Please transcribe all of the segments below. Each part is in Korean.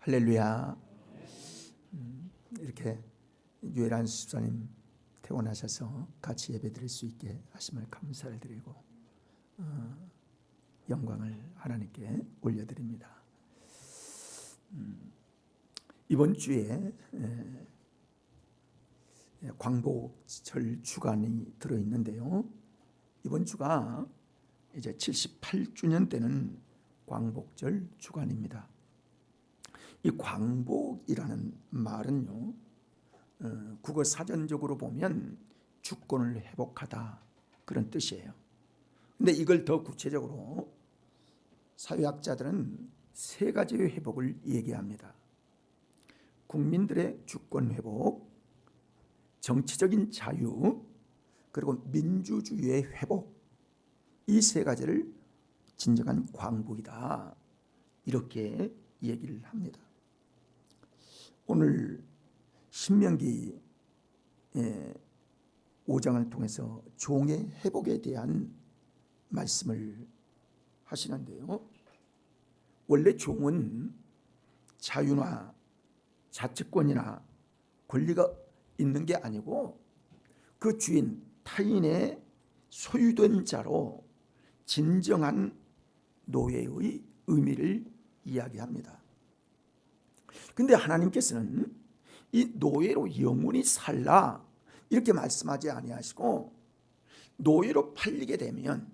할렐루야. 이렇게 유엘한 수사님 퇴원하셔서 같이 예배드릴 수 있게 하심을 감사를 드리고 영광을 하나님께 올려드립니다. 이번 주에 광복절 주간이 들어있는데요, 이번 주가 이제 78주년 되는 광복절 주간입니다. 이 광복이라는 말은요, 국어 사전적으로 보면 주권을 회복하다, 그런 뜻이에요. 근데 이걸 더 구체적으로 사회학자들은 세 가지의 회복을 얘기합니다. 국민들의 주권 회복, 정치적인 자유, 그리고 민주주의의 회복, 이 세 가지를 진정한 광복이다, 이렇게 얘기를 합니다. 오늘 신명기 5장을 통해서 종의 회복에 대한 말씀을 하시는데요, 원래 종은 자유나 자치권이나 권리가 있는 게 아니고 그 주인 타인의 소유된 자로 진정한 노예의 의미를 이야기합니다. 근데 하나님께서는 이 노예로 영원히 살라, 이렇게 말씀하지 아니하시고 노예로 팔리게 되면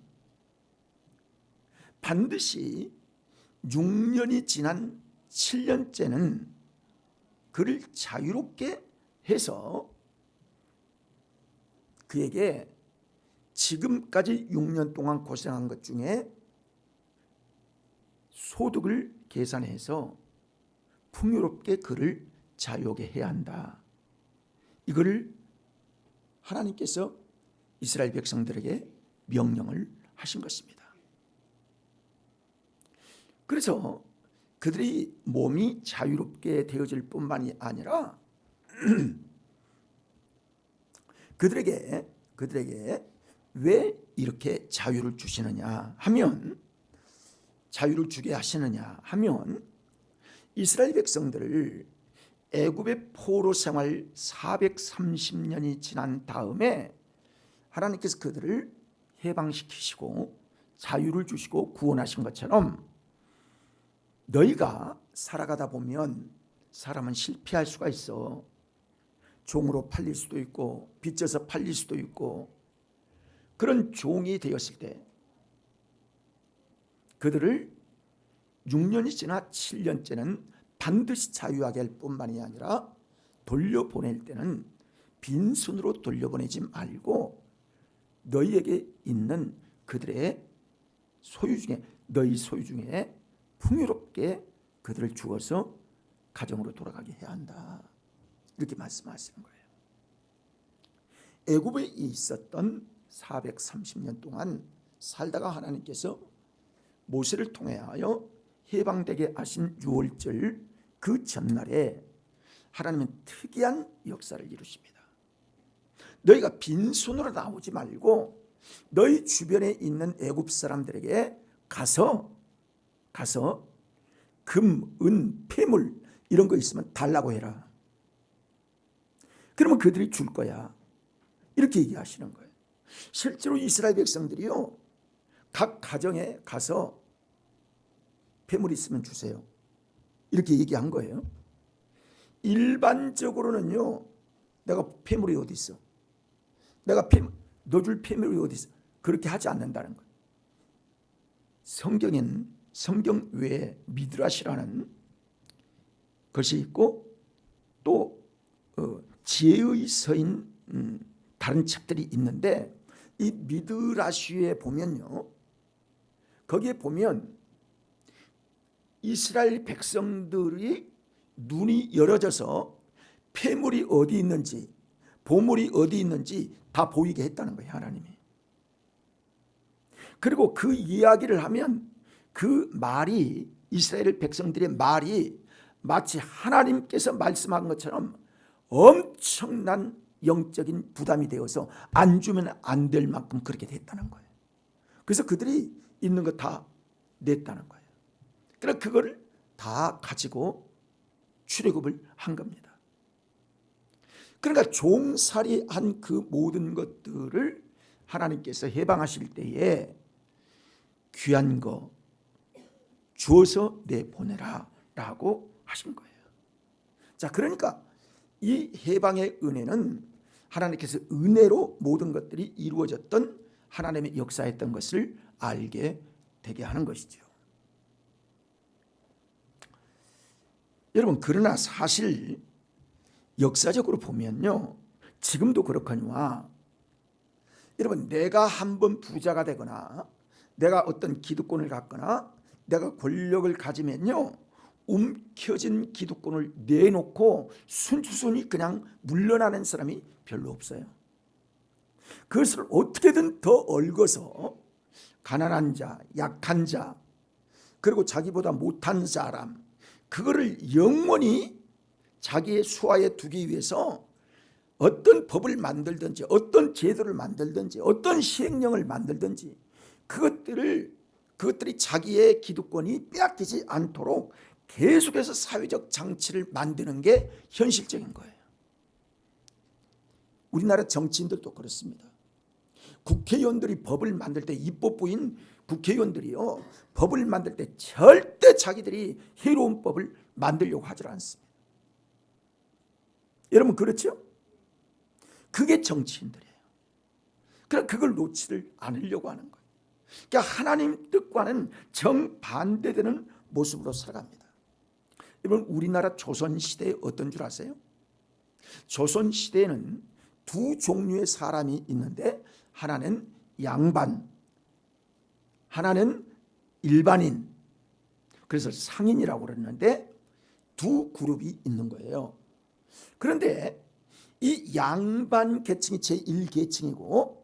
반드시 6년이 지난 7년째는 그를 자유롭게 해서 그에게 지금까지 6년 동안 고생한 것 중에 소득을 계산해서 풍요롭게 그를 자유하게 해야 한다. 이거를 하나님께서 이스라엘 백성들에게 명령을 하신 것입니다. 그래서 그들이 몸이 자유롭게 되어질 뿐만이 아니라 그들에게 왜 이렇게 자유를 주시느냐 하면, 자유를 주게 하시느냐 하면, 이스라엘 백성들을 애굽의 포로 생활 430년이 지난 다음에 하나님께서 그들을 해방시키시고 자유를 주시고 구원하신 것처럼, 너희가 살아가다 보면 사람은 실패할 수가 있어. 종으로 팔릴 수도 있고 빚져서 팔릴 수도 있고, 그런 종이 되었을 때 그들을 6년이 지나 7년째는 반드시 자유하게 할 뿐만이 아니라 돌려보낼 때는 빈손으로 돌려보내지 말고 너희에게 있는 그들의 소유 중에, 너희 소유 중에 풍요롭게 그들을 주어서 가정으로 돌아가게 해야 한다, 이렇게 말씀하시는 거예요. 애굽에 있었던 430년 동안 살다가 하나님께서 모세를 통하여 해방되게 하신 유월절 그 전날에 하나님은 특이한 역사를 이루십니다. 너희가 빈손으로 나오지 말고 너희 주변에 있는 애굽 사람들에게 가서 금, 은, 폐물 이런 거 있으면 달라고 해라. 그러면 그들이 줄 거야, 이렇게 얘기하시는 거예요. 실제로 이스라엘 백성들이요, 각 가정에 가서 폐물이 있으면 주세요, 이렇게 얘기한 거예요. 일반적으로는요, 내가 폐물이 어디 있어, 내가 너 줄 폐물이 어디 있어, 그렇게 하지 않는다는 거예요. 성경 외에 미드라시라는 것이 있고 또 지혜의 서인 다른 책들이 있는데, 이 미드라시에 보면요, 거기에 보면 이스라엘 백성들이 눈이 열어져서 폐물이 어디 있는지, 보물이 어디 있는지 다 보이게 했다는 거예요, 하나님이. 그리고 그 이야기를 하면 그 말이, 이스라엘 백성들의 말이 마치 하나님께서 말씀한 것처럼 엄청난 영적인 부담이 되어서 안 주면 안 될 만큼 그렇게 됐다는 거예요. 그래서 그들이 있는 거 다 냈다는 거예요. 그래서 그걸 다 가지고 출애굽을 한 겁니다. 그러니까 종살이한 그 모든 것들을 하나님께서 해방하실 때에 귀한 거 주어서 내보내라 라고 하신 거예요. 자, 그러니까 이 해방의 은혜는 하나님께서 은혜로 모든 것들이 이루어졌던 하나님의 역사였던 것을 알게 되게 하는 것이죠. 여러분, 그러나 사실 역사적으로 보면요, 지금도 그렇거니와 여러분, 내가 한번 부자가 되거나 내가 어떤 기득권을 갖거나 내가 권력을 가지면요, 움켜진 기득권을 내놓고 순수순이 그냥 물러나는 사람이 별로 없어요. 그것을 어떻게든 더 얽어서 가난한 자, 약한 자, 그리고 자기보다 못한 사람, 그거를 영원히 자기의 수하에 두기 위해서 어떤 법을 만들든지 어떤 제도를 만들든지 어떤 시행령을 만들든지 그것들이 자기의 기득권이 빼앗기지 않도록 계속해서 사회적 장치를 만드는 게 현실적인 거예요. 우리나라 정치인들도 그렇습니다. 국회의원들이 법을 만들 때, 입법부인 국회의원들이요, 법을 만들 때 절대 자기들이 해로운 법을 만들려고 하지 않습니다. 여러분, 그렇죠? 그게 정치인들이에요. 그러나 그걸 놓지를 않으려고 하는 거예요. 그러니까 하나님 뜻과는 정반대되는 모습으로 살아갑니다. 여러분, 우리나라 조선시대에 어떤 줄 아세요? 조선시대에는 두 종류의 사람이 있는데 하나는 양반, 하나는 일반인, 그래서 상인이라고 그러는데 두 그룹이 있는 거예요. 그런데 이 양반 계층이 제1계층이고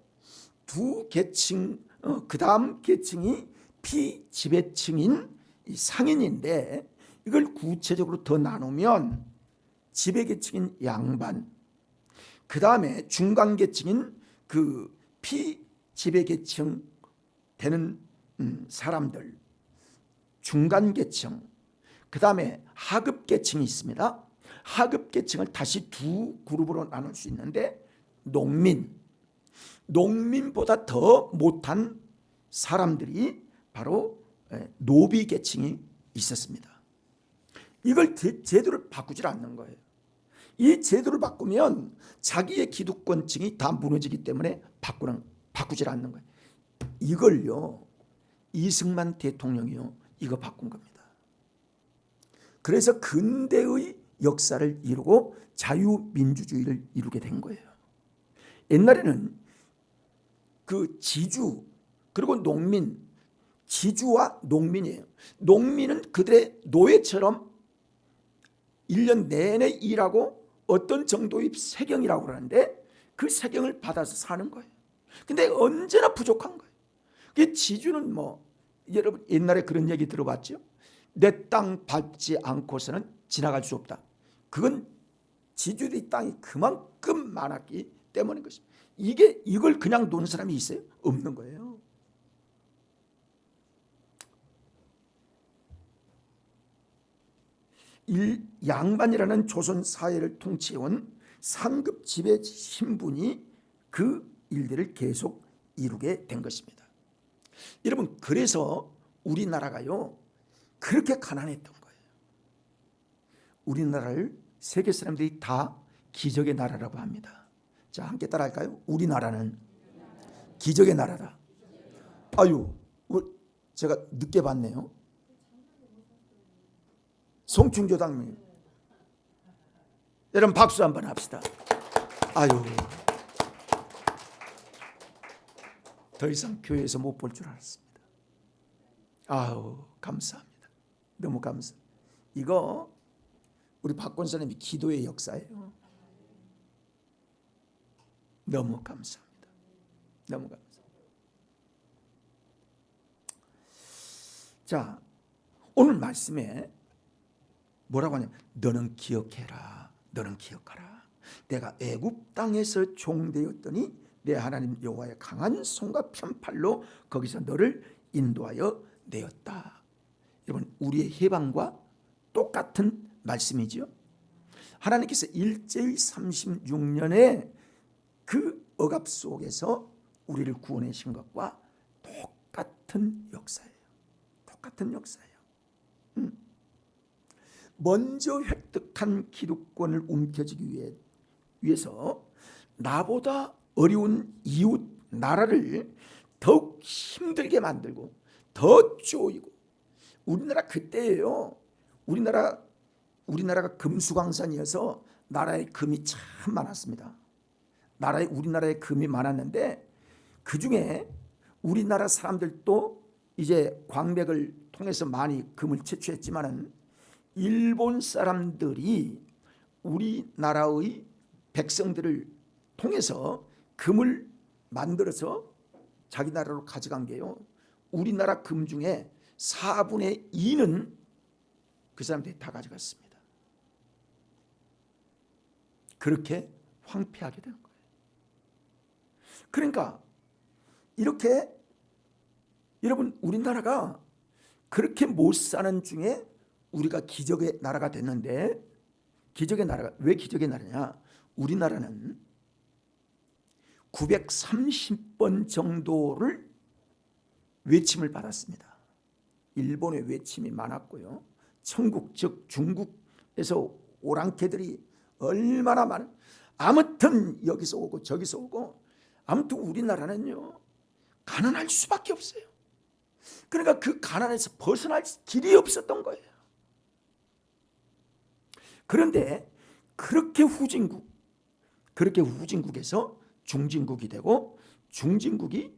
두 계층, 그 다음 계층이 피지배층인 이 상인인데, 이걸 구체적으로 더 나누면 지배계층인 양반, 그 다음에 중간계층인 그 피지배계층 되는 사람들, 중간계층, 그 다음에 하급계층이 있습니다. 하급계층을 다시 두 그룹으로 나눌 수 있는데, 농민보다 더 못한 사람들이 바로 노비계층이 있었습니다. 이걸 제도를 바꾸질 않는 거예요. 이 제도를 바꾸면 자기의 기득권층이 다 무너지기 때문에 바꾸질 않는 거예요. 이걸요, 이승만 대통령이요, 이거 바꾼 겁니다. 그래서 근대의 역사를 이루고 자유민주주의를 이루게 된 거예요. 옛날에는 그 지주, 그리고 농민, 지주와 농민이에요. 농민은 그들의 노예처럼 1년 내내 일하고 어떤 정도의 세경이라고 그러는데 그 세경을 받아서 사는 거예요. 근데 언제나 부족한 거예요. 그 지주는 여러분 옛날에 그런 얘기 들어봤죠? 내 땅 밟지 않고서는 지나갈 수 없다. 그건 지주의 땅이 그만큼 많았기 때문인 것입니다. 이걸 그냥 노는 사람이 있어요? 없는 거예요. 양반이라는 조선 사회를 통치해온 상급 지배 신분이 그 일들을 계속 이루게 된 것입니다. 여러분, 그래서 우리나라가요, 그렇게 가난했던 거예요. 우리나라를 세계 사람들이 다 기적의 나라라고 합니다. 자, 함께 따라할까요? 우리나라는 기적의 나라다. 아유, 제가 늦게 봤네요. 송충조당님, 여러분 박수 한번 합시다. 아유, 더 이상 교회에서 못 볼 줄 알았습니다. 아유, 감사합니다. 너무 감사합니다. 이거 우리 박 권사님이 기도의 역사예요. 너무 감사합니다. 너무 감사합니다. 자, 오늘 말씀에 뭐라고 하냐면, 너는 기억해라, 너는 기억하라. 내가 애굽 땅에서 종되었더니 내 하나님 여호와의 강한 손과 편팔로 거기서 너를 인도하여 내었다. 여러분, 우리의 해방과 똑같은 말씀이죠. 하나님께서 일제의 36년의 그 억압 속에서 우리를 구원하신 것과 똑같은 역사예요. 똑같은 역사예요. 먼저 획득한 기득권을 움켜쥐기 위해서 나보다 어려운 이웃 나라를 더욱 힘들게 만들고 더 쪼이고, 우리나라 그때예요. 우리나라가 금수강산이어서 나라에 금이 참 많았습니다. 우리나라에 금이 많았는데 그 중에 우리나라 사람들도 이제 광맥을 통해서 많이 금을 채취했지만은 일본 사람들이 우리나라의 백성들을 통해서 금을 만들어서 자기 나라로 가져간 게요, 우리나라 금 중에 4분의 2는 그 사람들이 다 가져갔습니다. 그렇게 황폐하게 된 거예요. 그러니까 이렇게 여러분, 우리나라가 그렇게 못 사는 중에 우리가 기적의 나라가 됐는데, 기적의 나라가 왜 기적의 나라냐? 우리나라는 930번 정도를 외침을 받았습니다. 일본의 외침이 많았고요, 천국 즉 중국에서 오랑캐들이 얼마나 많은, 아무튼 여기서 오고 저기서 오고, 아무튼 우리나라는요 가난할 수밖에 없어요. 그러니까 그 가난에서 벗어날 길이 없었던 거예요. 그런데 그렇게 후진국에서 중진국이 되고 중진국이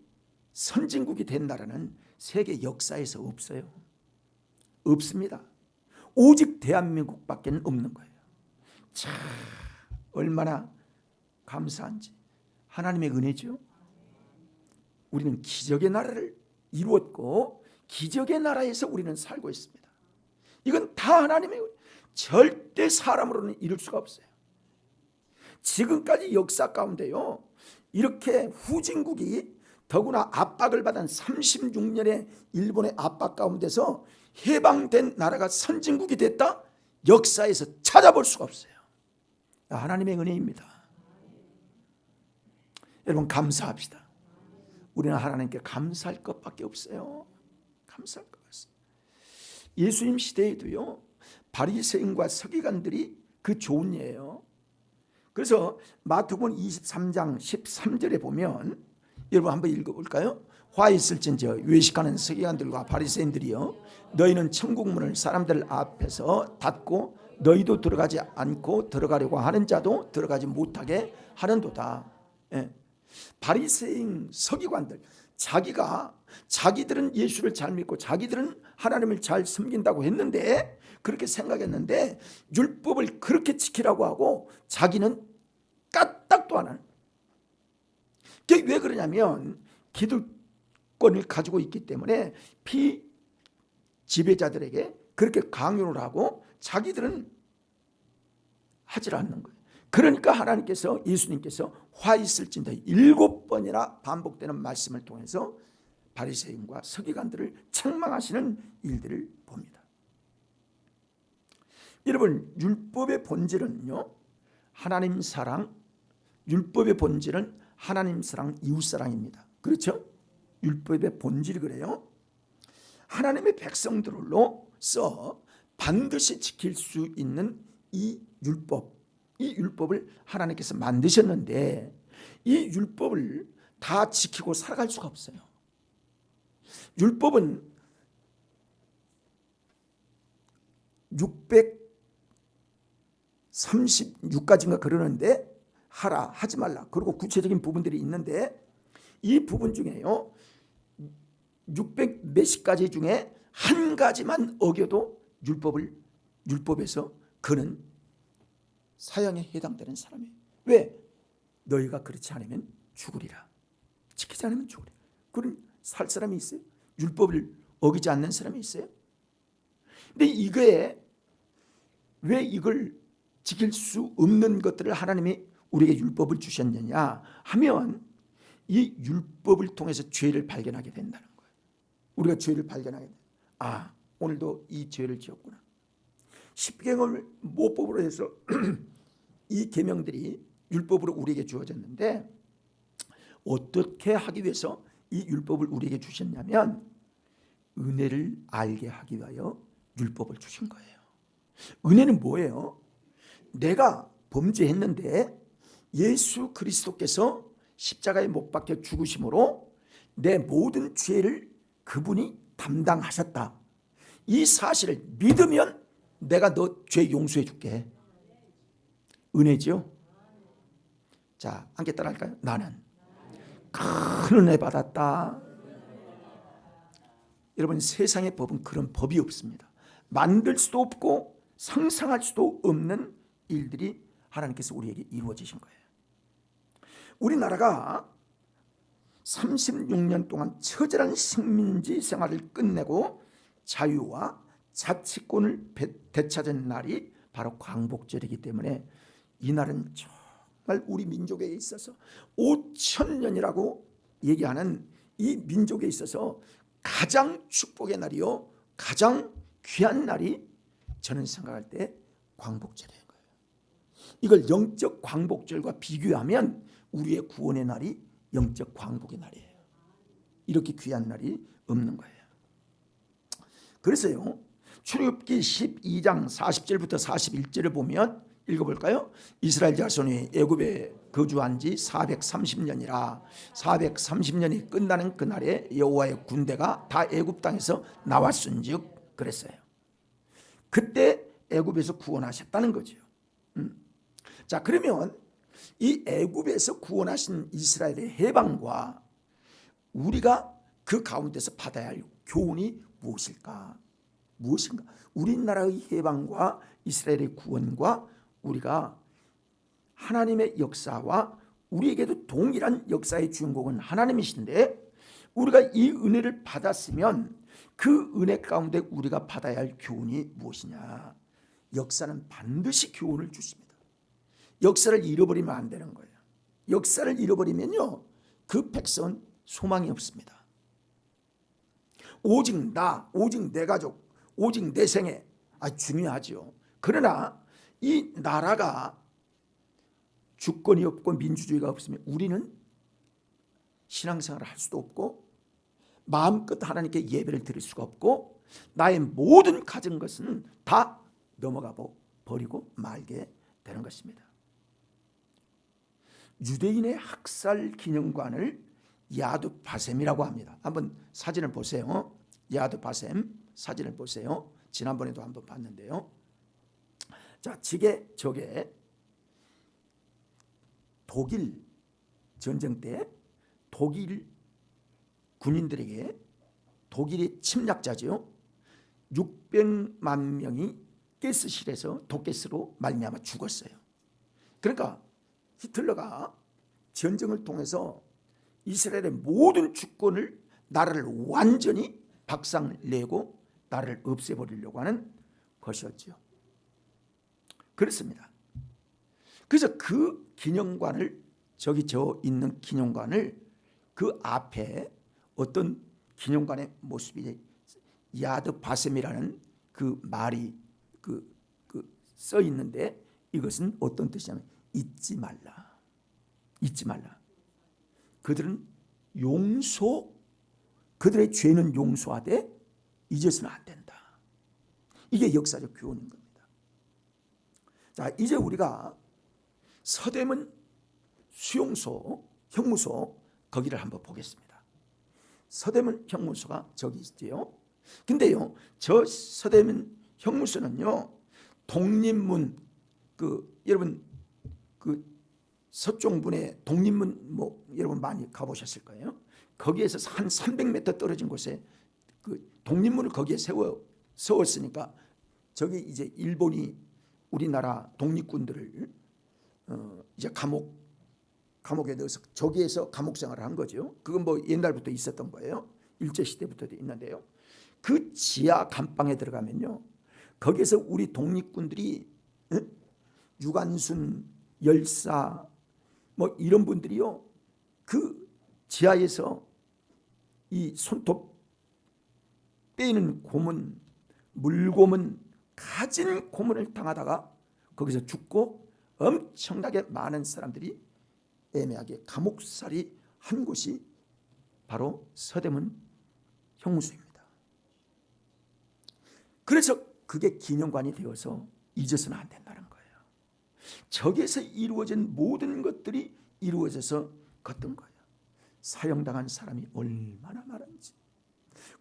선진국이 된 나라는 세계 역사에서 없어요. 없습니다. 오직 대한민국밖에 없는 거예요. 참 얼마나 감사한지, 하나님의 은혜죠. 우리는 기적의 나라를 이루었고 기적의 나라에서 우리는 살고 있습니다. 이건 다 하나님의 은혜, 절대 사람으로는 이룰 수가 없어요. 지금까지 역사 가운데요, 이렇게 후진국이 더구나 압박을 받은 36년의 일본의 압박 가운데서 해방된 나라가 선진국이 됐다? 역사에서 찾아볼 수가 없어요. 하나님의 은혜입니다. 여러분 감사합시다. 우리는 하나님께 감사할 것밖에 없어요. 감사할 것 같습니다. 예수님 시대에도요, 바리새인과 서기관들이 그 좋은 예예요. 그래서 마태복음 23장 13절에 보면, 여러분 한번 읽어볼까요? 화 있을진저 외식하는 서기관들과 바리새인들이여, 너희는 천국문을 사람들 앞에서 닫고 너희도 들어가지 않고 들어가려고 하는 자도 들어가지 못하게 하는도다. 예. 바리새인 서기관들, 자기들은 예수를 잘 믿고 자기들은 하나님을 잘 섬긴다고 했는데, 그렇게 생각했는데 율법을 그렇게 지키라고 하고 자기는 까딱도 안 하는. 그게 왜 그러냐면 기득권을 가지고 있기 때문에 피지배자들에게 그렇게 강요를 하고 자기들은 하질 않는 거예요. 그러니까 하나님께서, 예수님께서 화 있을진다 7번이나 반복되는 말씀을 통해서 바리새인과 서기관들을 책망하시는 일들을 봅니다. 여러분, 율법의 본질은요, 하나님 사랑, 율법의 본질은 하나님 사랑, 이웃 사랑입니다. 그렇죠? 율법의 본질이 그래요. 하나님의 백성들로서 반드시 지킬 수 있는 이 율법을 하나님께서 만드셨는데, 이 율법을 다 지키고 살아갈 수가 없어요. 율법은 636가지인가 그러는데, 하라, 하지 말라, 그리고 구체적인 부분들이 있는데, 이 부분 중에요 600 몇십 가지 중에 한 가지만 어겨도 율법에서 그는 사형에 해당되는 사람이에요. 왜? 너희가 그렇지 않으면 죽으리라. 지키지 않으면 죽으리라. 그런 살 사람이 있어요? 율법을 어기지 않는 사람이 있어요? 근데 이거에 왜 이걸 지킬 수 없는 것들을 하나님이 우리에게 율법을 주셨느냐 하면, 이 율법을 통해서 죄를 발견하게 된다는 거예요. 우리가 죄를 발견하게 돼요. 아, 오늘도 이 죄를 지었구나. 십계명을 모법으로 해서 이 계명들이 율법으로 우리에게 주어졌는데, 어떻게 하기 위해서 이 율법을 우리에게 주셨냐면 은혜를 알게 하기 위하여 율법을 주신 거예요. 은혜는 뭐예요? 내가 범죄했는데 예수 그리스도께서 십자가에 못 박혀 죽으심으로 내 모든 죄를 그분이 담당하셨다. 이 사실을 믿으면 내가 너 죄 용서해 줄게. 은혜죠. 자, 함께 따라할까요? 나는 큰 은혜 받았다. 여러분, 세상의 법은 그런 법이 없습니다. 만들 수도 없고 상상할 수도 없는 일들이 하나님께서 우리에게 이루어지신 거예요. 우리나라가 36년 동안 처절한 식민지 생활을 끝내고 자유와 자치권을 되찾은 날이 바로 광복절이기 때문에 이 날은 정말 우리 민족에 있어서 5,000년이라고 얘기하는 이 민족에 있어서 가장 축복의 날이요, 가장 귀한 날이 저는 생각할 때 광복절인 거예요. 이걸 영적 광복절과 비교하면 우리의 구원의 날이 영적 광복의 날이에요. 이렇게 귀한 날이 없는 거예요. 그래서요, 출애굽기 12장 40절부터 41절을 보면 읽어볼까요? 이스라엘 자손이 애굽에 거주한 지 430년이라 430년이 끝나는 그날에 여호와의 군대가 다 애굽 땅에서 나왔은즉 그랬어요. 그때 애굽에서 구원하셨다는 거죠. 자, 그러면 이 애굽에서 구원하신 이스라엘의 해방과 우리가 그 가운데서 받아야 할 교훈이 무엇일까? 무엇인가? 우리나라의 해방과 이스라엘의 구원과 우리가 하나님의 역사와 우리에게도 동일한 역사의 주인공은 하나님이신데, 우리가 이 은혜를 받았으면 그 은혜 가운데 우리가 받아야 할 교훈이 무엇이냐? 역사는 반드시 교훈을 주십니다. 역사를 잃어버리면 안 되는 거예요. 역사를 잃어버리면요, 그 백성은 소망이 없습니다. 오직 나, 오직 내 가족, 오직 내 생애, 중요하죠. 그러나 이 나라가 주권이 없고 민주주의가 없으면 우리는 신앙생활을 할 수도 없고 마음껏 하나님께 예배를 드릴 수가 없고 나의 모든 가진 것은 다 넘어가 버리고 말게 되는 것입니다. 유대인의 학살 기념관을 야드 바셈이라고 합니다. 한번 사진을 보세요. 야드 바셈 사진을 보세요. 지난번에도 한번 봤는데요. 자, 저게 독일 전쟁 때 독일 군인들에게 독일의 침략자죠. 600만 명이 가스실에서 독가스로 말미암아 죽었어요. 그러니까 히틀러가 전쟁을 통해서 이스라엘의 모든 주권을, 나라를 완전히 박살내고 나라를 없애버리려고 하는 것이었죠. 그렇습니다. 그래서 그 기념관을, 저기 저 있는 기념관을, 그 앞에 어떤 기념관의 모습이 야드 바셈이라는 그 말이 써 있는데, 이것은 어떤 뜻이냐면 잊지 말라. 잊지 말라. 그들은 그들의 죄는 용서하되 잊어서는 안 된다. 이게 역사적 교훈인 겁니다. 자, 이제 우리가 서대문 수용소, 형무소, 거기를 한번 보겠습니다. 서대문 형무소가 저기 있지요. 근데요, 저 서대문 형무소는요, 독립문, 여러분 서쪽문에 독립문 여러분 많이 가보셨을 거예요. 거기에서 한 300m 떨어진 곳에 독립문을 거기에 세웠으니까 저기 이제 일본이 우리나라 독립군들을 이제 감옥에 넣어서 저기에서 감옥 생활을 한 거죠. 그건 옛날부터 있었던 거예요. 일제시대부터도 있는데요. 그 지하 감방에 들어가면요, 거기에서 우리 독립군들이 유관순 열사 이런 분들이요, 그 지하에서 이 손톱 빼는 고문, 물고문, 가진 고문을 당하다가 거기서 죽고 엄청나게 많은 사람들이 애매하게 감옥살이 한 곳이 바로 서대문 형무소입니다. 그래서 그게 기념관이 되어서 잊어서는 안 된다는 거예요. 저기에서 이루어진 모든 것들이 이루어져서 걷던 거예요. 사형당한 사람이 얼마나 많은지,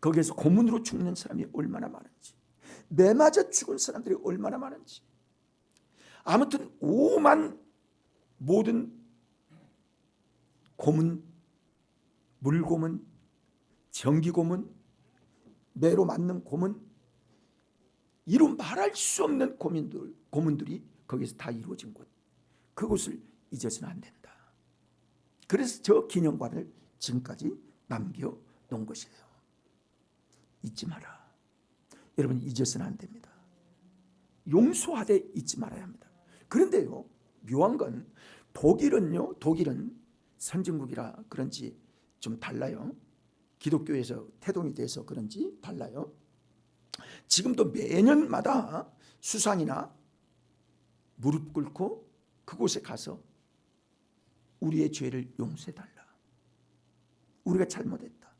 거기에서 고문으로 죽는 사람이 얼마나 많은지, 매 맞아 죽은 사람들이 얼마나 많은지, 아무튼 오만 모든 고문, 물고문, 전기고문, 매로 맞는 고문, 이루 말할 수 없는 고문들이 거기서 다 이루어진 곳, 그곳을 잊어서는 안 된다. 그래서 저 기념관을 지금까지 남겨놓은 것이에요. 잊지 마라. 여러분, 잊어서는 안 됩니다. 용서하되 잊지 말아야 합니다. 그런데요, 묘한 건 독일은 선진국이라 그런지 좀 달라요. 기독교에서 태동이 돼서 그런지 달라요. 지금도 매년마다 수상이나 무릎 꿇고 그곳에 가서 우리의 죄를 용서해달라, 우리가 잘못했다,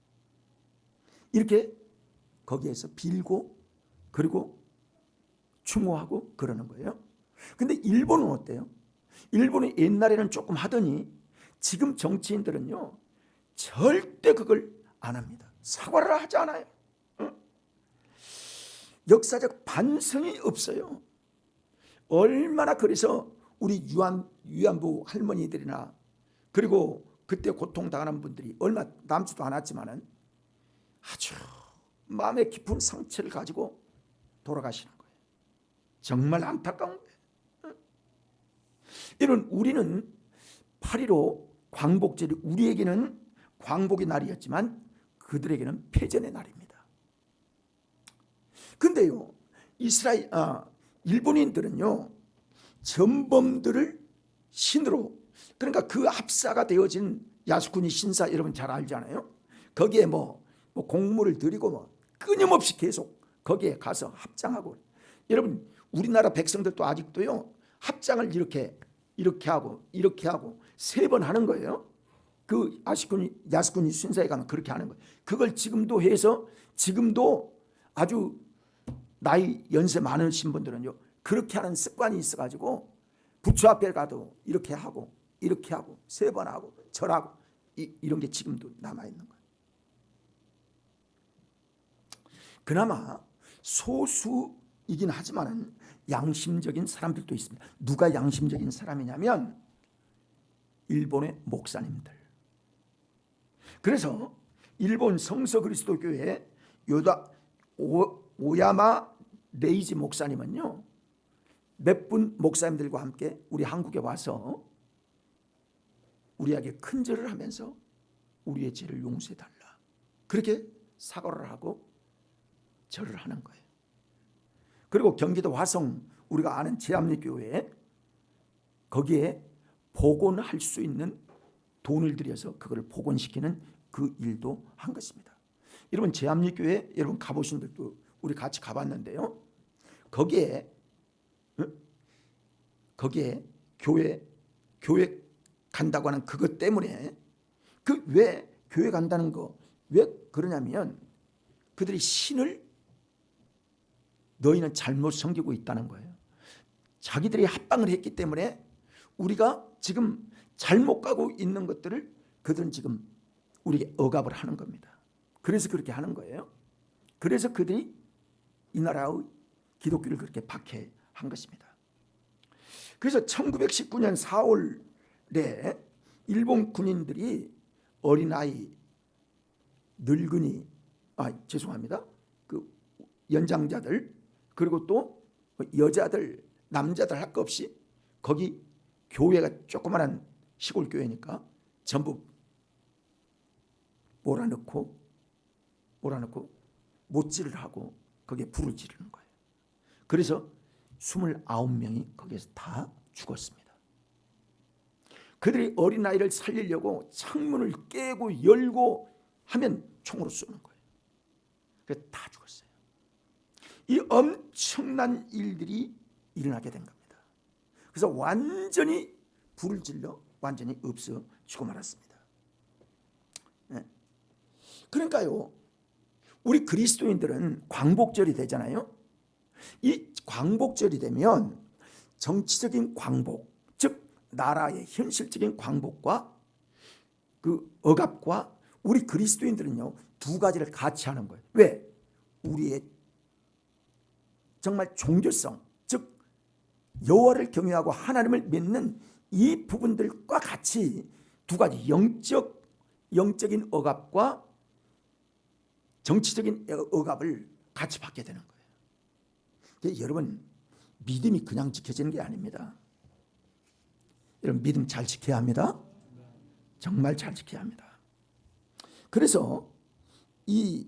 이렇게 거기에서 빌고 그리고 추모하고 그러는 거예요. 근데 일본은 어때요? 일본은 옛날에는 조금 하더니 지금 정치인들은요 절대 그걸 안 합니다. 사과를 하지 않아요. 역사적 반성이 없어요. 얼마나 그래서 우리 위안부 할머니들이나 그리고 그때 고통당하는 분들이 얼마 남지도 않았지만은 아주 마음에 깊은 상처를 가지고 돌아가시는 거예요. 정말 안타까운 거예요. 이런 우리는 8.15 광복절이 우리에게는 광복의 날이었지만 그들에게는 패전의 날입니다. 근데요, 일본인들은요 전범들을 신으로, 그러니까 그 합사가 되어진 야스쿠니 신사 여러분 잘 알잖아요. 거기에 뭐 공물을 드리고 끊임없이 계속 거기에 가서 합장하고, 여러분 우리나라 백성들도 아직도요 합장을 이렇게 하고 3번 하는 거예요. 그 야스쿠니 신사에 가면 그렇게 하는 거예요. 그걸 지금도 해서 지금도 아주 나이 연세 많으신 분들은요 그렇게 하는 습관이 있어가지고 부처 앞에 가도 이렇게 하고 3번 하고 절하고 이런 게 지금도 남아있는 거예요. 그나마 소수이긴 하지만 양심적인 사람들도 있습니다. 누가 양심적인 사람이냐면 일본의 목사님들. 그래서 일본 성서 그리스도 교회 오야마 레이지 목사님은요 몇 분 목사님들과 함께 우리 한국에 와서 우리에게 큰절을 하면서 우리의 죄를 용서해달라, 그렇게 사과를 하고 절을 하는 거예요. 그리고 경기도 화성 우리가 아는 제암리교회에 거기에 복원할 수 있는 돈을 들여서 그걸 복원시키는 그 일도 한 것입니다. 여러분 제암리교회 여러분 가보신 분들도 우리 같이 가봤는데요, 거기에 교회 간다고 하는 그것 때문에 왜 교회 간다는 거 왜 그러냐면 그들이 신을 너희는 잘못 섬기고 있다는 거예요. 자기들이 합방을 했기 때문에 우리가 지금 잘못 가고 있는 것들을 그들은 지금 우리에게 억압을 하는 겁니다. 그래서 그렇게 하는 거예요. 그래서 그들이 이 나라의 기독교를 그렇게 박해한 것입니다. 그래서 1919년 4월에 일본 군인들이 어린아이, 늙은이, 그 연장자들 그리고 또 여자들, 남자들 할 것 없이 거기 교회가 조그마한 시골 교회니까 전부 몰아넣고 못질을 하고 거기에 불을 지르는 거예요. 그래서 29명이 거기에서 다 죽었습니다. 그들이 어린아이를 살리려고 창문을 깨고 열고 하면 총으로 쏘는 거예요. 그래서 다 죽었어요. 이 엄청난 일들이 일어나게 된 겁니다. 그래서 완전히 불을 질러 완전히 없어지고 말았습니다. 네. 그러니까요, 우리 그리스도인들은 광복절이 되잖아요. 이 광복절이 되면 정치적인 광복, 즉 나라의 현실적인 광복과 그 억압과 우리 그리스도인들은요 두 가지를 같이 하는 거예요. 왜? 우리의 정말 종교성, 즉 여호와를 경외하고 하나님을 믿는 이 부분들과 같이 두 가지 영적인 억압과 정치적인 억압을 같이 받게 되는 거예요. 그래서 여러분, 믿음이 그냥 지켜지는 게 아닙니다. 여러분, 믿음 잘 지켜야 합니다. 정말 잘 지켜야 합니다. 그래서 이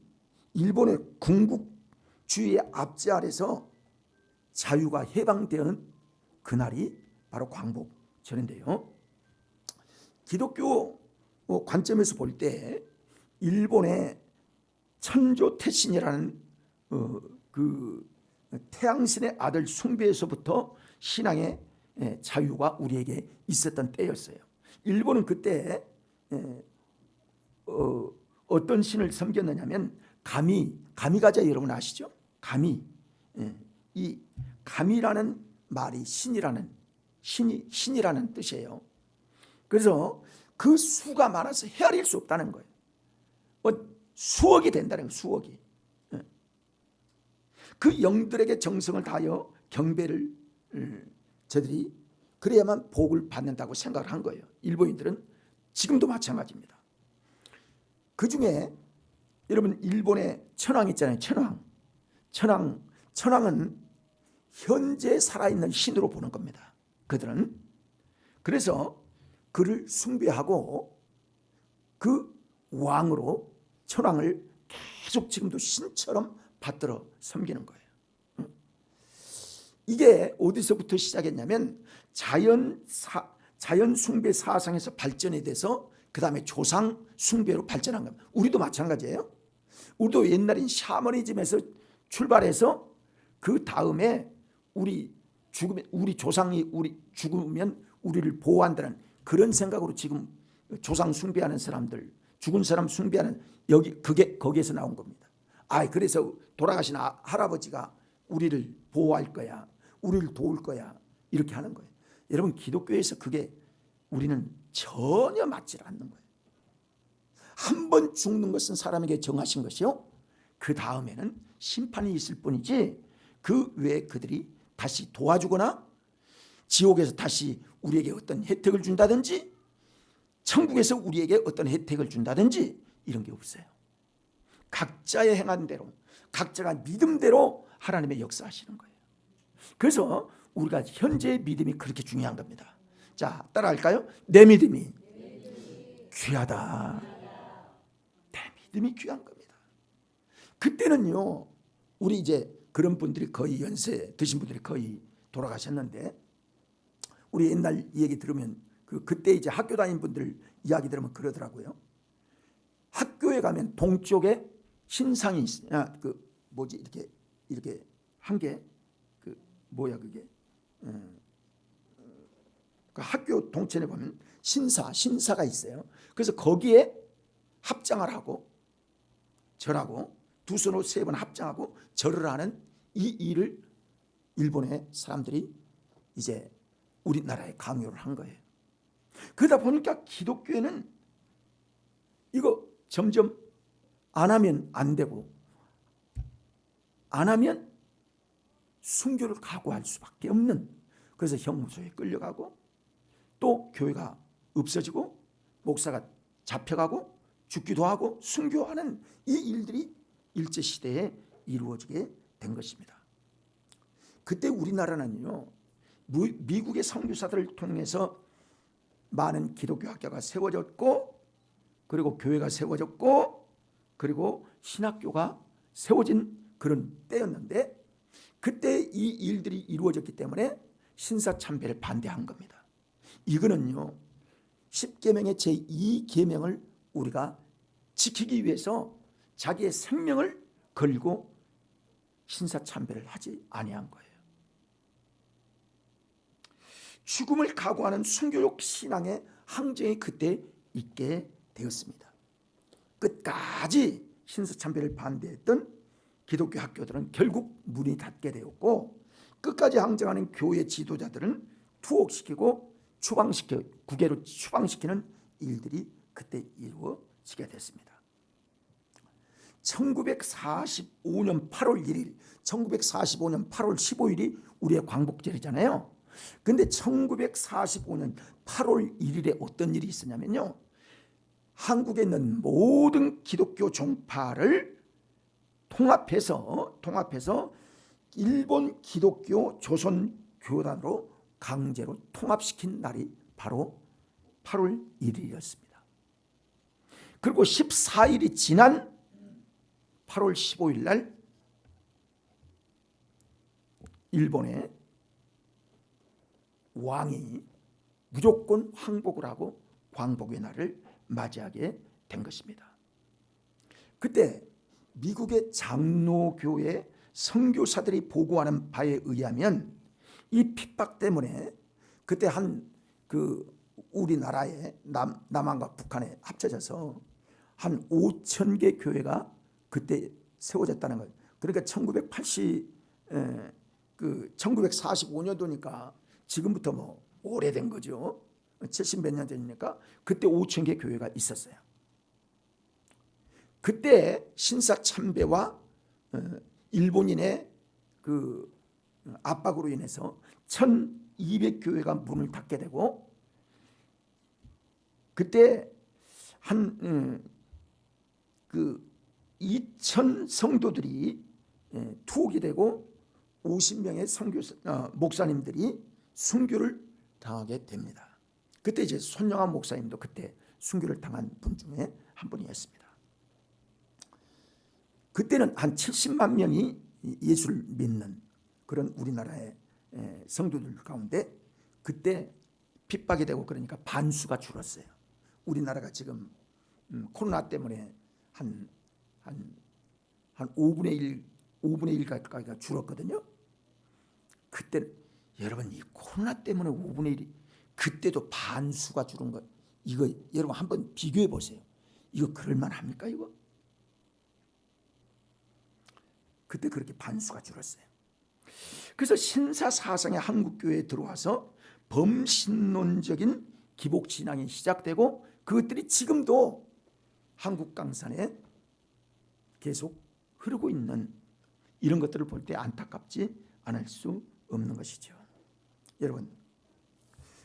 일본의 군국주의의 압제 아래서 자유가 해방되는 그날이 바로 광복절인데요. 기독교 관점에서 볼 때 일본의 천조 태신이라는 그 태양신의 아들 숭배에서부터 신앙의 자유가 우리에게 있었던 때였어요. 일본은 그때 어떤 신을 섬겼느냐면 가미가자 여러분 아시죠? 가미. 이 가미라는 말이 신이라는 뜻이에요. 그래서 그 수가 많아서 헤아릴 수 없다는 거예요. 수억이 된다는 거예요. 수억이. 그 영들에게 정성을 다하여 경배를 저들이 그래야만 복을 받는다고 생각을 한 거예요. 일본인들은 지금도 마찬가지입니다. 그 중에 여러분 일본의 천황 있잖아요. 천황은 현재 살아있는 신으로 보는 겁니다. 그들은. 그래서 그를 숭배하고 그 왕으로 천황을 계속 지금도 신처럼 받들어 섬기는 거예요. 이게 어디서부터 시작했냐면 자연 숭배 사상에서 발전이 돼서 그 다음에 조상 숭배로 발전한 겁니다. 우리도 마찬가지예요. 우리도 옛날인 샤머니즘에서 출발해서 그 다음에 우리 조상이 죽으면 우리를 보호한다는 그런 생각으로 지금 조상 숭배하는 사람들, 죽은 사람 숭배하는 거기에서 나온 겁니다. 그래서 돌아가신 할아버지가 우리를 보호할 거야, 우리를 도울 거야, 이렇게 하는 거예요. 여러분, 기독교에서 그게 우리는 전혀 맞지 않는 거예요. 한 번 죽는 것은 사람에게 정하신 것이요, 그 다음에는 심판이 있을 뿐이지 그 외에 그들이 다시 도와주거나 지옥에서 다시 우리에게 어떤 혜택을 준다든지 천국에서 우리에게 어떤 혜택을 준다든지 이런 게 없어요. 각자의 행한 대로, 각자가 믿음대로 하나님의 역사하시는 거예요. 그래서 우리가 현재의 믿음이 그렇게 중요한 겁니다. 자, 따라할까요? 내 믿음이 귀하다. 내 믿음이 귀한 겁니다. 그때는요, 우리 이제 그런 분들이 거의 연세 드신 분들이 거의 돌아가셨는데, 우리 옛날 얘기 들으면 그때 이제 학교 다닌 분들 이야기 들으면 그러더라고요. 학교에 가면 동쪽에 신상이 이렇게 한 게 그게 그 학교 동천에 보면 신사가 있어요. 그래서 거기에 합장을 하고 절하고 두 손으로 세 번 합장하고 절을 하는 이 일을 일본의 사람들이 이제 우리나라에 강요를 한 거예요. 그러다 보니까 기독교에는 이거 점점 안 하면 안 되고, 안 하면 순교를 각오할 수밖에 없는, 그래서 형무소에 끌려가고 또 교회가 없어지고 목사가 잡혀가고 죽기도 하고 순교하는 이 일들이 일제시대에 이루어지게 된 것입니다. 그때 우리나라는요, 미국의 선교사들을 통해서 많은 기독교 학교가 세워졌고, 그리고 교회가 세워졌고, 그리고 신학교가 세워진 그런 때였는데, 그때 이 일들이 이루어졌기 때문에 신사참배를 반대한 겁니다. 이거는요, 10계명의 제2계명을 우리가 지키기 위해서 자기의 생명을 걸고 신사참배를 하지 아니한 거예요. 죽음을 각오하는 순교적 신앙의 항쟁이 그때 있게 되었습니다. 끝까지 신사참배를 반대했던 기독교 학교들은 결국 문이 닫게 되었고, 끝까지 항쟁하는 교회 지도자들은 투옥시키고 국외로 추방시키는 일들이 그때 이루어지게 됐습니다. 1945년 8월 1일, 1945년 8월 15일이 우리의 광복절이잖아요. 근데 1945년 8월 1일에 어떤 일이 있었냐면요, 한국에 있는 모든 기독교 종파를 통합해서 일본 기독교 조선교단으로 강제로 통합시킨 날이 바로 8월 1일이었습니다. 그리고 14일이 지난 8월 15일 날 일본의 왕이 무조건 항복을 하고 광복의 날을 맞이하게 된 것입니다. 그때 미국의 장로교회 선교사들이 보고하는 바에 의하면 이 핍박 때문에 그때 우리나라의 남한과 북한에 합쳐져서 한 5천 개 교회가 그때 세워졌다는 거예요. 그러니까 1945년도니까 지금부터 뭐 오래된 거죠. 70몇 년 전이니까 그때 5천 개 교회가 있었어요. 그때 신사참배와 일본인의 그 압박으로 인해서 1200교회가 문을 닫게 되고, 그때 한 2000 성도들이 투옥이 되고 50명의 목사님들이 순교를 당하게 됩니다. 그때 이제 손영환 목사님도 그때 순교를 당한 분 중에 한 분이었습니다. 그때는 한 70만 명이 예수를 믿는 그런 우리나라의 성도들 가운데 그때 핍박이 되고 그러니까 반수가 줄었어요. 우리나라가 지금 코로나 때문에 한 5분의 1 가까이가 줄었거든요. 그때 여러분, 이 코로나 때문에 5분의 1이 그때도 반수가 줄은 것, 이거 여러분 한번 비교해 보세요. 이거 그럴만 합니까? 이거 그때 그렇게 반수가 줄었어요. 그래서 신사사상의 한국교회에 들어와서 범신론적인 기복신앙이 시작되고, 그것들이 지금도 한국 강산에 계속 흐르고 있는 이런 것들을 볼 때 안타깝지 않을 수 없는 것이죠. 여러분,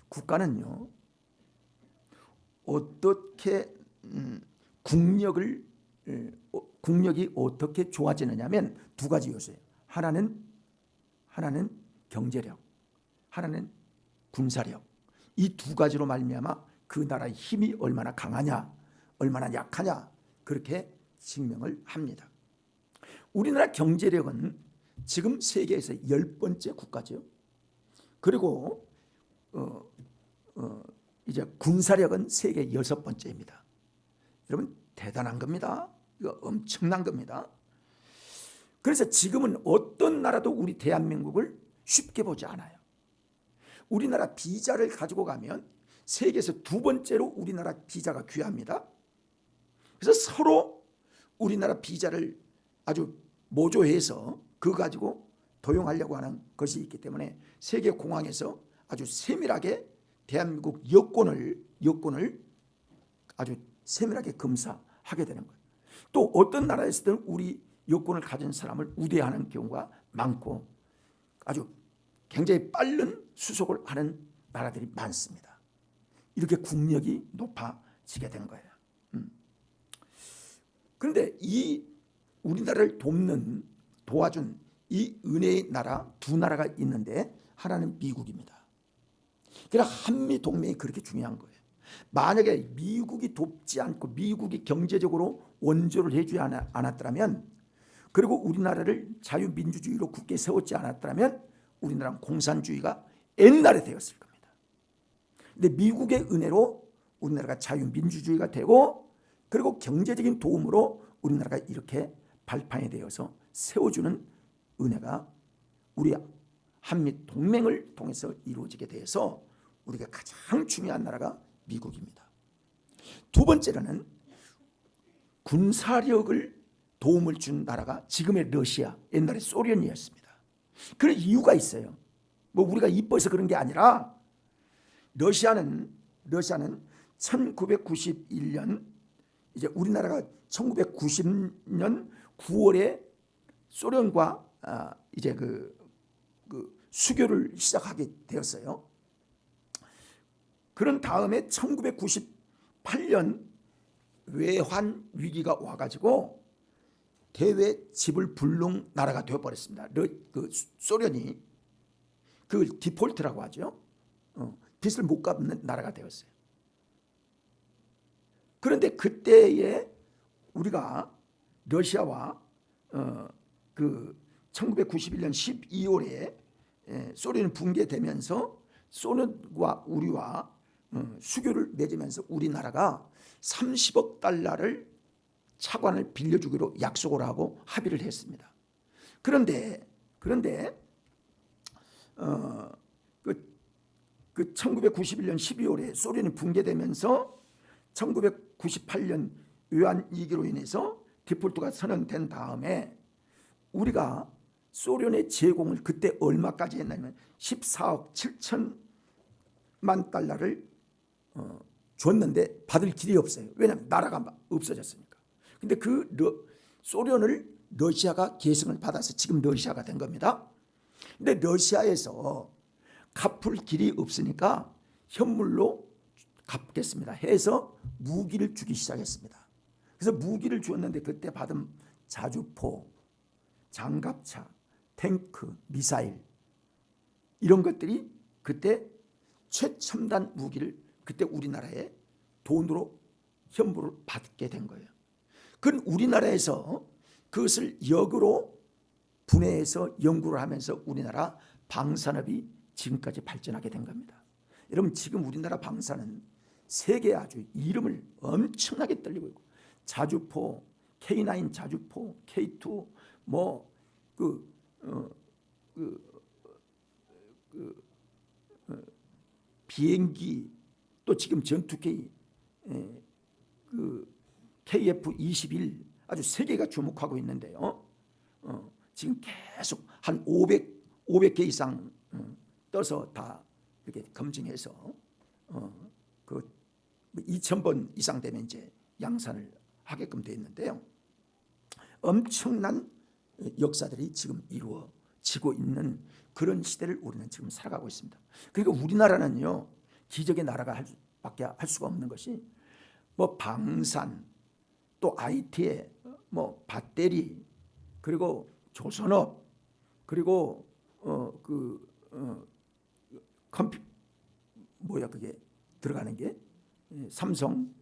국가는요 어떻게 국력이 어떻게 좋아지느냐면 두 가지 요소예요. 하나는 경제력, 하나는 군사력. 이 두 가지로 말미암아 그 나라의 힘이 얼마나 강하냐, 얼마나 약하냐, 그렇게 증명을 합니다. 우리나라 경제력은 지금 세계에서 10번째 국가죠. 그리고 이제 군사력은 세계 6번째입니다. 여러분, 대단한 겁니다. 이거 엄청난 겁니다. 그래서 지금은 어떤 나라도 우리 대한민국을 쉽게 보지 않아요. 우리나라 비자를 가지고 가면 세계에서 2번째로 우리나라 비자가 귀합니다. 그래서 서로 우리나라 비자를 아주 모조해서 그거 가지고 도용하려고 하는 것이 있기 때문에 세계 공항에서 아주 세밀하게 대한민국 여권을 아주 세밀하게 검사하게 되는 거예요. 또 어떤 나라에서든 우리 여권을 가진 사람을 우대하는 경우가 많고 아주 굉장히 빠른 수속을 하는 나라들이 많습니다. 이렇게 국력이 높아지게 된 거예요. 그런데 이 우리나라를 도와준 이 은혜의 나라 두 나라가 있는데 하나는 미국입니다. 그러니까 한미 동맹이 그렇게 중요한 거예요. 만약에 미국이 돕지 않고 미국이 경제적으로 원조를 해주지 않았더라면, 그리고 우리나라를 자유민주주의로 굳게 세웠지 않았더라면 우리나라는 공산주의가 옛날에 되었을 겁니다. 근데 미국의 은혜로 우리나라가 자유민주주의가 되고, 그리고 경제적인 도움으로 우리나라가 이렇게 발판이 되어서 세워주는 은혜가 우리 한미 동맹을 통해서 이루어지게 돼서 우리가 가장 중요한 나라가 미국입니다. 두 번째로는 군사력을 도움을 준 나라가 지금의 러시아, 옛날에 소련이었습니다. 그런 이유가 있어요. 뭐 우리가 이뻐서 그런 게 아니라 러시아는 1991년 이제 우리나라가 1990년 9월에 소련과 이제 그 수교를 시작하게 되었어요. 그런 다음에 1998년 외환 위기가 와가지고 대외 지불 불능 나라가 되어버렸습니다. 그 소련이 그걸 디폴트라고 하죠. 빚을 못 갚는 나라가 되었어요. 그런데 그때에 우리가 러시아와 그 1991년 12월에 소련이 붕괴되면서 소련과 우리와 수교를 맺으면서 우리나라가 30억 달러를 차관을 빌려주기로 약속을 하고 합의를 했습니다. 그런데 그 1991년 12월에 소련이 붕괴되면서 1998년 외환 위기로 인해서 디폴트가 선언된 다음에 우리가 소련의 제공을 그때 얼마까지 했냐면 14억 7천만 달러를 줬는데 받을 길이 없어요. 왜냐하면 나라가 없어졌으니까. 근데 소련을 러시아가 계승을 받아서 지금 러시아가 된 겁니다. 근데 러시아에서 갚을 길이 없으니까 현물로 갚겠습니다 해서 무기를 주기 시작했습니다. 그래서 무기를 주었는데 그때 받은 자주포, 장갑차, 탱크, 미사일 이런 것들이 그때 최첨단 무기를 그때 우리나라에 돈으로 현물을 받게 된 거예요. 그건 우리나라에서 그것을 역으로 분해해서 연구를 하면서 우리나라 방산업이 지금까지 발전하게 된 겁니다. 여러분 지금 우리나라 방산은 세계에 아주 이름을 엄청나게 떨리고 있고 자주포, K9 자주포, K2 비행기 또 지금 전투기 KF-21 아주 세계가 주목하고 있는데요. 지금 계속 한 500개 이상 떠서 다 이렇게 검증해서 그 2,000번 이상 되면 이제 양산을 하게끔 되어 있는데요. 엄청난 역사들이 지금 이루어지고 있는 그런 시대를 우리는 지금 살아가고 있습니다. 그러니까 우리나라는요 기적의 나라가 밖에 할 수가 없는 것이 뭐 방산 또 IT에 뭐 배터리 그리고 조선업 그리고 그게 들어가는 게 삼성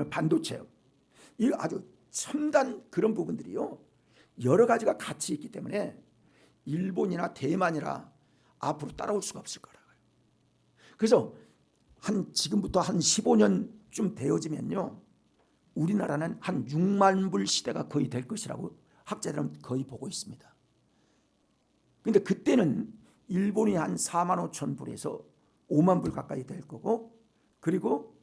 반도체업 이 아주 첨단 그런 부분들이요 여러 가지가 같이 있기 때문에 일본이나 대만이나 앞으로 따라올 수가 없을 거라고요. 그래서 지금부터 한 15년쯤 되어지면요 우리나라는 한 6만 불 시대가 거의 될 것이라고 학자들은 거의 보고 있습니다. 그런데 그때는 일본이 한 4만 5천 불에서 5만 불 가까이 될 거고 그리고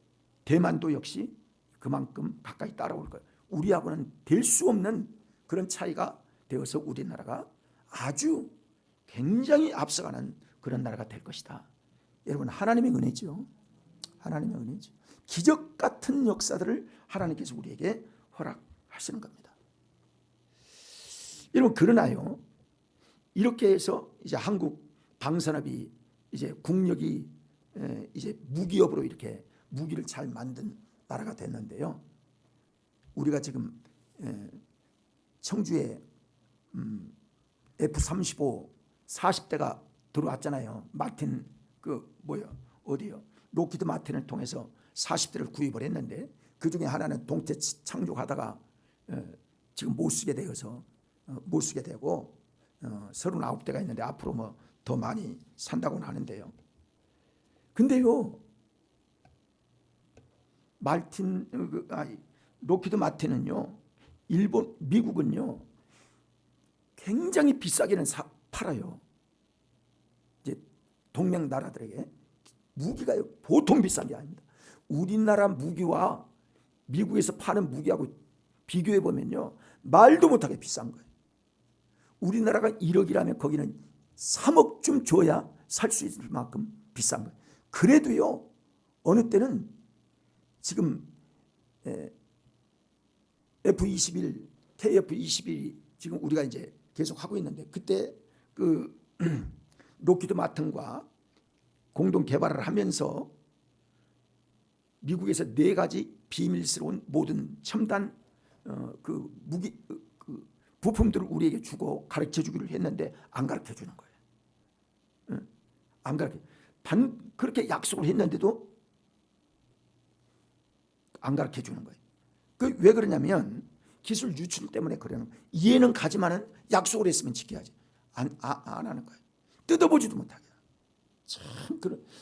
대만도 역시 그만큼 가까이 따라올 거예요. 우리하고는 될 수 없는 그런 차이가 되어서 우리나라가 아주 굉장히 앞서가는 그런 나라가 될 것이다. 여러분 하나님의 은혜죠. 하나님의 은혜죠. 기적 같은 역사들을 하나님께서 우리에게 허락하시는 겁니다. 여러분 그러나요. 이렇게 해서 이제 한국 방산업이 이제 국력이 이제 무기업으로 이렇게 무기를 잘 만든 나라가 됐는데요. 우리가 지금 청주에 F-35 40대가 들어왔잖아요. 마틴 어디요? 록히드 마틴을 통해서 40대를 구입을 했는데 그 중에 하나는 동체 착륙하다가 지금 못 쓰게 되어서 못 쓰게 되고 39대가 있는데 앞으로 뭐 더 많이 산다고는 하는데요. 근데요 록히드 마틴은요 미국은요 굉장히 비싸게는 팔아요. 이제 동맹 나라들에게 무기가 보통 비싼 게 아닙니다. 우리나라 무기와 미국에서 파는 무기하고 비교해 보면요 말도 못하게 비싼 거예요. 우리나라가 1억이라면 거기는 3억쯤 줘야 살 수 있을 만큼 비싼 거예요. 그래도요 어느 때는 지금 F-21, KF-21이 지금 우리가 이제 계속 하고 있는데, 그때 그 록히드 마틴과 공동 개발을 하면서 미국에서 4가지 비밀스러운 모든 첨단 그 무기 그 부품들을 우리에게 주고 가르쳐 주기를 했는데 안 가르쳐 주는 거예요. 안 가르쳐. 그렇게 약속을 했는데도 안 가르쳐 주는 거예요. 그 왜 그러냐면 기술 유출 때문에 그러는 거예요. 이해는 가지만은 약속을 했으면 지켜야지. 안 하는 거예요. 뜯어보지도 못하게. 참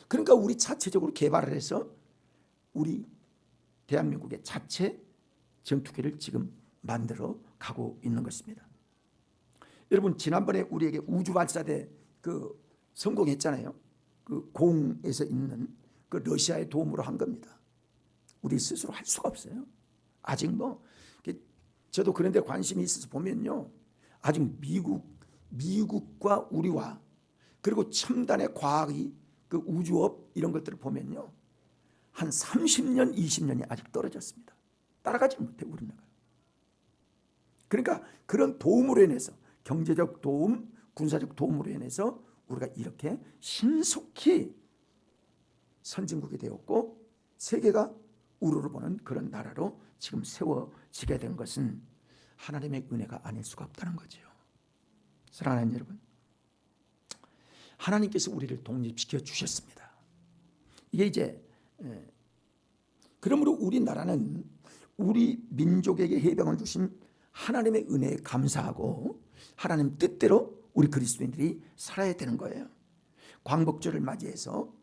그러니까 우리 자체적으로 개발을 해서 우리 대한민국의 자체 전투기를 지금 만들어 가고 있는 것입니다. 여러분 지난번에 우리에게 우주 발사대 그 성공했잖아요. 그 공에서 있는 그 러시아의 도움으로 한 겁니다. 우리 스스로 할 수가 없어요. 아직 저도 그런 데 관심이 있어서 보면요 아직 미국과 우리와 그리고 첨단의 과학이 그 우주업 이런 것들을 보면요 한 30년 20년이 아직 떨어졌습니다. 따라가지 못해 우리나라. 그러니까 그런 도움으로 인해서 경제적 도움, 군사적 도움으로 인해서 우리가 이렇게 신속히 선진국이 되었고 세계가 우러러 보는 그런 나라로 지금 세워지게 된 것은 하나님의 은혜가 아닐 수가 없다는 거죠. 사랑하는 여러분, 하나님께서 우리를 독립시켜 주셨습니다. 이게 이제 그러므로 우리나라는 우리 민족에게 해병을 주신 하나님의 은혜에 감사하고 하나님 뜻대로 우리 그리스도인들이 살아야 되는 거예요. 광복절을 맞이해서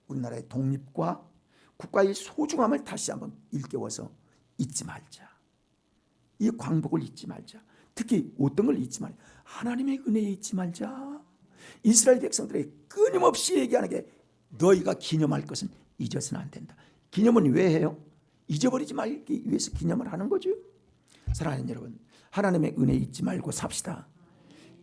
우리나라의 독립과 국가의 소중함을 다시 한번 일깨워서 잊지 말자. 이 광복을 잊지 말자. 특히 어떤 걸 잊지 말자. 하나님의 은혜에 잊지 말자. 이스라엘 백성들에게 끊임없이 얘기하는 게 너희가 기념할 것은 잊어서는 안 된다. 기념은 왜 해요? 잊어버리지 말기 위해서 기념을 하는 거죠. 사랑하는 여러분, 하나님의 은혜 잊지 말고 삽시다.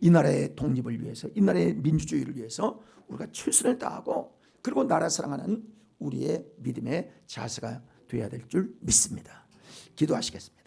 이 나라의 독립을 위해서, 이 나라의 민주주의를 위해서 우리가 최선을 다하고 그리고 나라 사랑하는 우리의 믿음의 자세가 되어야 될 줄 믿습니다. 기도하시겠습니다.